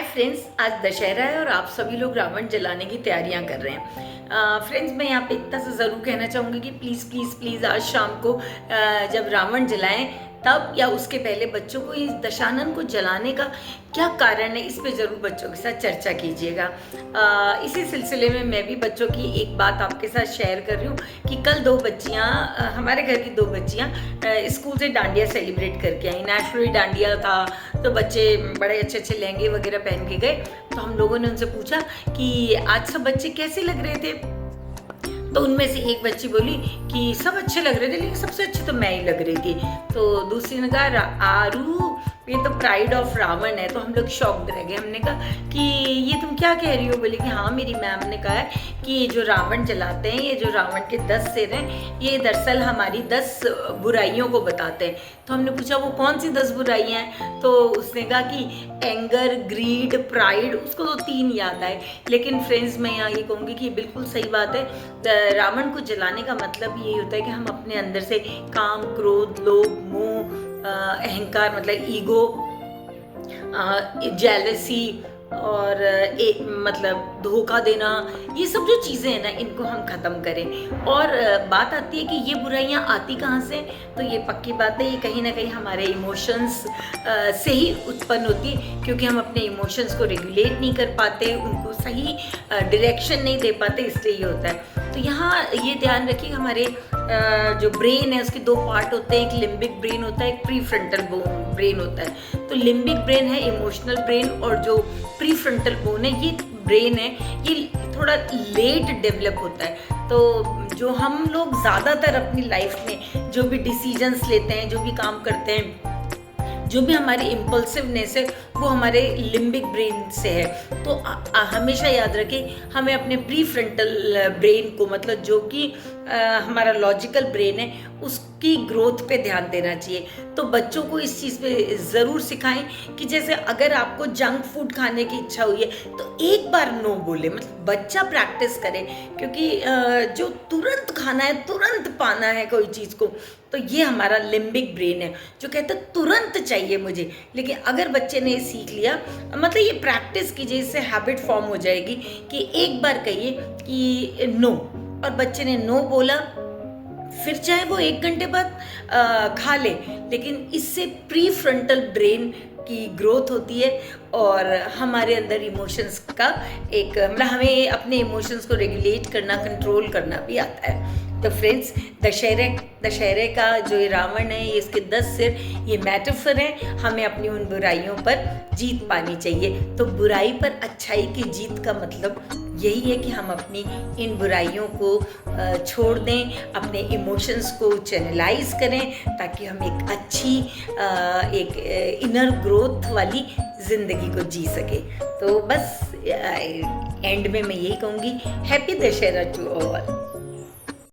Hi friends, आज दशहरा है और आप सभी लोग रावण जलाने की तैयारियां कर रहे हैं। फ्रेंड्स, मैं यहाँ पे इतना सा ज़रूर कहना चाहूँगी कि प्लीज़ प्लीज़ प्लीज़ आज शाम को जब रावण जलाएं तब या उसके पहले बच्चों को इस दशानन को जलाने का क्या कारण है, इस पे ज़रूर बच्चों के साथ चर्चा कीजिएगा। इसी सिलसिले में मैं भी बच्चों की एक बात आपके साथ शेयर कर रही हूँ कि कल दो बच्चियाँ, हमारे घर की दो बच्चियाँ स्कूल से डांडिया सेलिब्रेट करके आई। नेशनल डांडिया था तो बच्चे बड़े अच्छे अच्छे लहंगे वगैरह पहन के गए। तो हम लोगों ने उनसे पूछा कि आज सब बच्चे कैसे लग रहे थे। तो उनमें से एक बच्ची बोली कि सब अच्छे लग रहे थे, लेकिन सबसे अच्छी तो मैं ही लग रही थी। तो दूसरी ने कहा आरू, ये तो प्राइड ऑफ रावण है। तो हम लोग शॉक्ड रह गए। हमने कहा कि ये तुम क्या कह रही हो? बोले कि हाँ, मेरी मैम ने कहा है कि ये जो रावण जलाते हैं, ये जो रावण के 10 सिर हैं, ये दरअसल हमारी 10 बुराइयों को बताते हैं। तो हमने पूछा वो कौन सी 10 बुराइयाँ हैं? तो उसने कहा कि एंगर, ग्रीड, प्राइड। उसको तो 3 याद आए। लेकिन फ्रेंड्स, मैं यहाँ ये कहूँगी कि बिल्कुल सही बात है। रावण को जलाने का मतलब यही होता है कि हम अपने अंदर से काम, क्रोध, लोभ, मोह, अहंकार मतलब ईगो, जेलसी और मतलब धोखा देना, ये सब जो चीज़ें हैं ना, इनको हम ख़त्म करें। और बात आती है कि ये बुराइयां आती कहाँ से? तो ये पक्की बात है, ये कहीं ना कहीं हमारे इमोशंस से ही उत्पन्न होती है, क्योंकि हम अपने इमोशंस को रेगुलेट नहीं कर पाते, उनको सही डायरेक्शन नहीं दे पाते, इसलिए ये होता है। तो यहाँ ये ध्यान रखिए, हमारे जो ब्रेन है उसके 2 पार्ट होते हैं। एक लिम्बिक ब्रेन होता है, एक प्री फ्रंटल ब्रेन होता है। तो लिम्बिक ब्रेन है इमोशनल ब्रेन, और जो प्री फ्रंटल बोन है, ये ब्रेन है, ये थोड़ा लेट डेवलप होता है। तो जो हम लोग ज़्यादातर अपनी लाइफ में जो भी डिसीजंस लेते हैं, जो भी काम करते हैं, जो भी हमारी इम्पल्सिवनेस है, वो हमारे लिम्बिक ब्रेन से है। तो हमेशा याद रखें, हमें अपने प्री फ्रंटल ब्रेन को, मतलब जो कि हमारा लॉजिकल ब्रेन है, उसकी ग्रोथ पे ध्यान देना चाहिए। तो बच्चों को इस चीज़ पे ज़रूर सिखाएं कि जैसे अगर आपको जंक फूड खाने की इच्छा हुई है तो एक बार नो बोले, मतलब बच्चा प्रैक्टिस करे, क्योंकि जो तुरंत खाना है, तुरंत पाना है कोई चीज़ को, तो ये हमारा लिम्बिक ब्रेन है जो कहता है तुरंत चाहिए मुझे। लेकिन अगर बच्चे ने सीख लिया, मतलब ये प्रैक्टिस कीजिए, इससे हैबिट फॉर्म हो जाएगी कि एक बार कहिए कि नो, और बच्चे ने नो बोला, फिर चाहे वो 1 घंटे बाद खा ले, लेकिन इससे प्री फ्रंटल ब्रेन की ग्रोथ होती है और हमारे अंदर इमोशंस का एक, मतलब हमें अपने इमोशंस को रेगुलेट करना, कंट्रोल करना भी आता है। तो फ्रेंड्स, दशहरे का जो ये रावण है, ये इसके 10 सिर, ये मेटाफर है। हमें अपनी उन बुराइयों पर जीत पानी चाहिए। तो बुराई पर अच्छाई की जीत का मतलब यही है कि हम अपनी इन बुराइयों को छोड़ दें, अपने इमोशंस को चैनलाइज करें, ताकि हम एक अच्छी एक इनर ग्रोथ वाली ज़िंदगी को जी सके। तो बस एंड में मैं यही कहूँगी, हैप्पी दशहरा टू ऑल।